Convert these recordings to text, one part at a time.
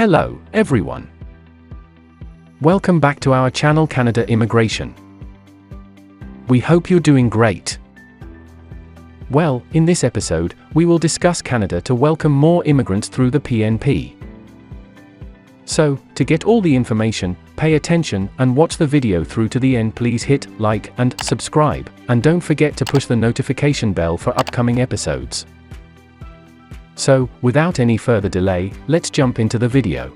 Hello, everyone. Welcome back to our channel Canada Immigration. We hope you're doing great. Well, in this episode, we will discuss Canada to welcome more immigrants through the PNP. So, to get all the information, pay attention and watch the video through to the end. Please hit like and subscribe, and don't forget to push the notification bell for upcoming episodes. So, without any further delay, let's jump into the video.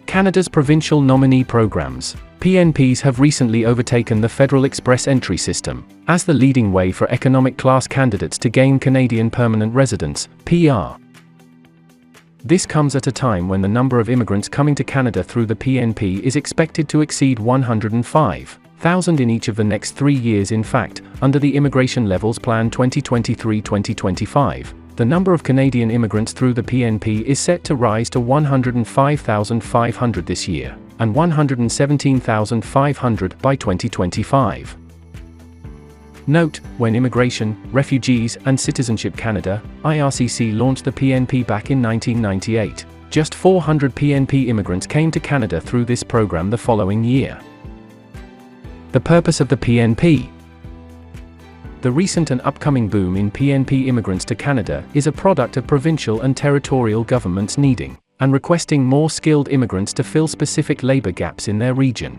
Canada's Provincial Nominee Programs, PNPs, have recently overtaken the Federal Express Entry System as the leading way for economic class candidates to gain Canadian permanent residence, PR. This comes at a time when the number of immigrants coming to Canada through the PNP is expected to exceed 105,000 in each of the next 3 years. In fact, under the Immigration Levels Plan 2023-2025, the number of Canadian immigrants through the PNP is set to rise to 105,500 this year, and 117,500 by 2025. Note, when Immigration, Refugees and Citizenship Canada, IRCC, launched the PNP back in 1998, just 400 PNP immigrants came to Canada through this program the following year. The purpose of the PNP. The recent and upcoming boom in PNP immigrants to Canada is a product of provincial and territorial governments needing and requesting more skilled immigrants to fill specific labor gaps in their region.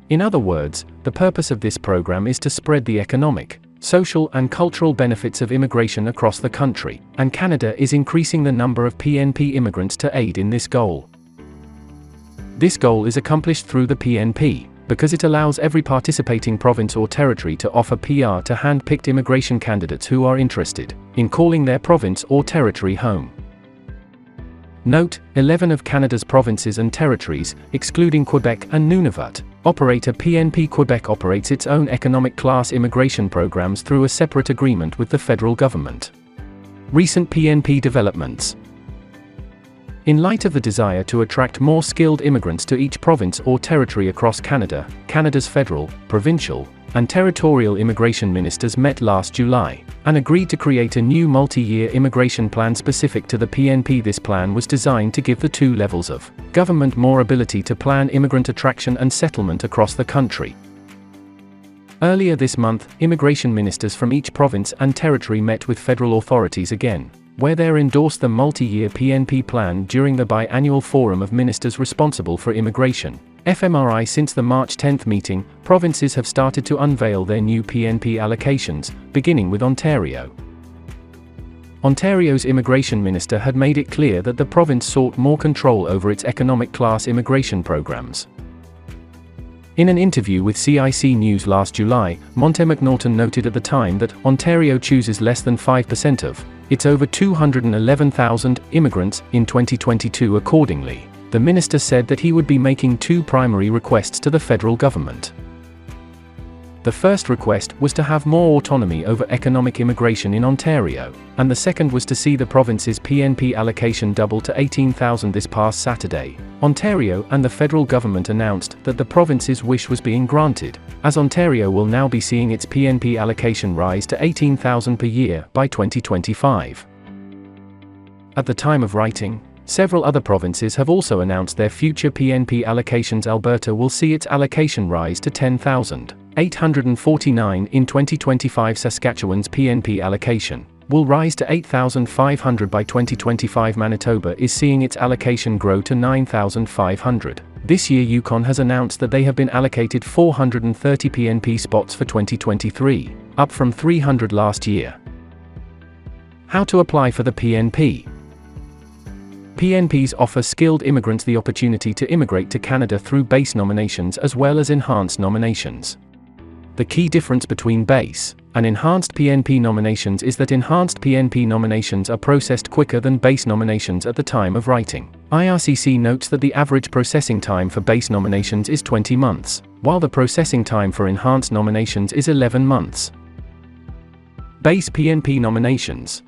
In other words, the purpose of this program is to spread the economic, social and cultural benefits of immigration across the country, and Canada is increasing the number of PNP immigrants to aid in this goal. This goal is accomplished through the PNP, because it allows every participating province or territory to offer PR to hand-picked immigration candidates who are interested in calling their province or territory home. Note, 11 of Canada's provinces and territories, excluding Quebec and Nunavut, operate a PNP. Quebec operates its own economic class immigration programs through a separate agreement with the federal government. Recent PNP developments. In light of the desire to attract more skilled immigrants to each province or territory across Canada, Canada's federal, provincial, and territorial immigration ministers met last July and agreed to create a new multi-year immigration plan specific to the PNP. This plan was designed to give the two levels of government more ability to plan immigrant attraction and settlement across the country. Earlier this month, immigration ministers from each province and territory met with federal authorities again, where they endorsed the multi-year PNP plan during the biannual Forum of Ministers Responsible for Immigration, FMRI. Since the March 10 meeting, provinces have started to unveil their new PNP allocations, beginning with Ontario. Ontario's immigration minister had made it clear that the province sought more control over its economic class immigration programs. In an interview with CIC News last July, Monte McNaughton noted at the time that Ontario chooses less than 5% of its over 211,000 immigrants in 2022. Accordingly, the minister said that he would be making two primary requests to the federal government. The first request was to have more autonomy over economic immigration in Ontario, and the second was to see the province's PNP allocation double to 18,000. This past Saturday, Ontario and the federal government announced that the province's wish was being granted, as Ontario will now be seeing its PNP allocation rise to 18,000 per year by 2025. At the time of writing, several other provinces have also announced their future PNP allocations. Alberta will see its allocation rise to 10,849 in 2025. Saskatchewan's PNP allocation will rise to 8,500 by 2025. Manitoba is seeing its allocation grow to 9,500. This year Yukon has announced that they have been allocated 430 PNP spots for 2023, up from 300 last year. How to apply for the PNP. PNPs offer skilled immigrants the opportunity to immigrate to Canada through base nominations as well as enhanced nominations. The key difference between base and enhanced PNP nominations is that enhanced PNP nominations are processed quicker than base nominations at the time of writing. IRCC notes that the average processing time for base nominations is 20 months, while the processing time for enhanced nominations is 11 months. Base PNP nominations.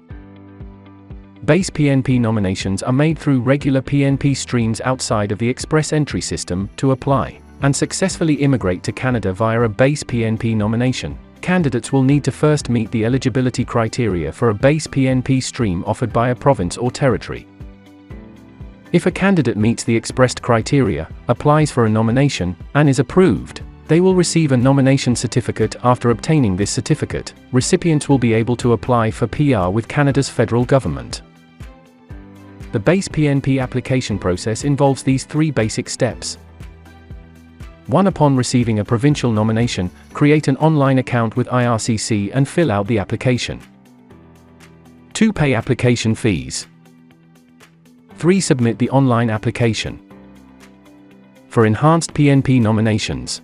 Base PNP nominations are made through regular PNP streams outside of the Express Entry System. To apply and successfully immigrate to Canada via a base PNP nomination, candidates will need to first meet the eligibility criteria for a base PNP stream offered by a province or territory. If a candidate meets the expressed criteria, applies for a nomination, and is approved, they will receive a nomination certificate. After obtaining this certificate, recipients will be able to apply for PR with Canada's federal government. The base PNP application process involves these 3 basic steps. 1. Upon receiving a provincial nomination, create an online account with IRCC and fill out the application. 2. Pay application fees. 3. Submit the online application. For enhanced PNP nominations.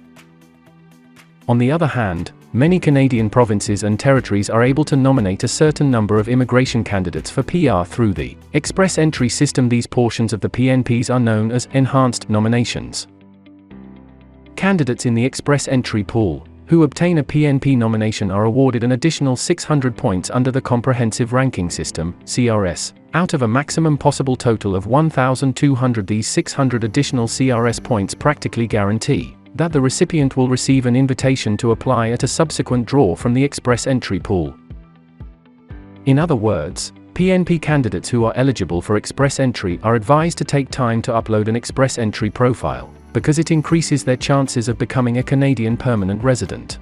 On the other hand, many Canadian provinces and territories are able to nominate a certain number of immigration candidates for PR through the express entry system. These portions of the PNPs are known as enhanced nominations. Candidates in the express entry pool, who obtain a PNP nomination, are awarded an additional 600 points under the Comprehensive Ranking System, CRS, out of a maximum possible total of 1,200. These 600 additional CRS points practically guarantee that the recipient will receive an invitation to apply at a subsequent draw from the express entry pool. In other words, PNP candidates who are eligible for express entry are advised to take time to upload an express entry profile, because it increases their chances of becoming a Canadian permanent resident.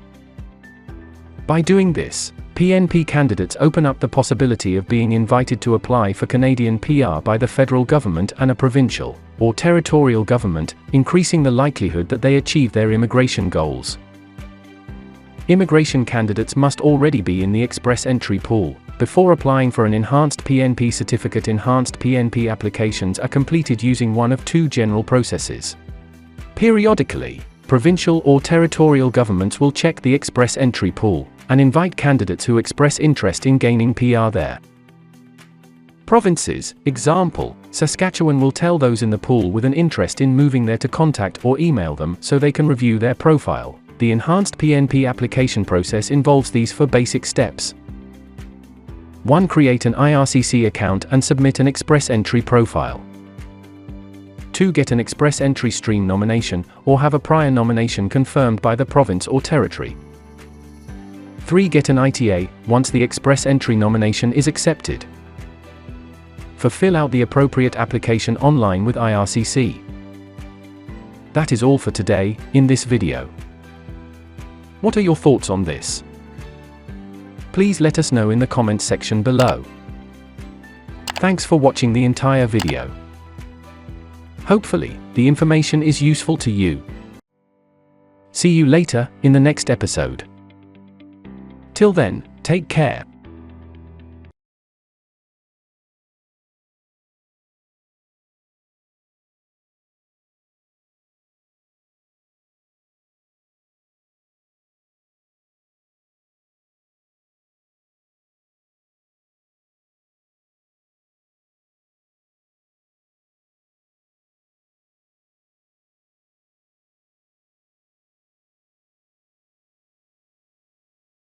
By doing this, PNP candidates open up the possibility of being invited to apply for Canadian PR by the federal government and a provincial or territorial government, increasing the likelihood that they achieve their immigration goals. Immigration candidates must already be in the express entry pool before applying for an enhanced PNP certificate. Enhanced PNP applications are completed using one of 2 general processes. Periodically, provincial or territorial governments will check the express entry pool and invite candidates who express interest in gaining PR there. Provinces, example, Saskatchewan, will tell those in the pool with an interest in moving there to contact or email them so they can review their profile. The enhanced PNP application process involves these 4 basic steps. 1. Create an IRCC account and submit an express entry profile. 2. Get an express entry stream nomination, or have a prior nomination confirmed by the province or territory. 3. Get an ITA, once the express entry nomination is accepted. 4. Fill out the appropriate application online with IRCC. That is all for today, in this video. What are your thoughts on this? Please let us know in the comments section below. Thanks for watching the entire video. Hopefully, the information is useful to you. See you later, in the next episode. Till then, take care.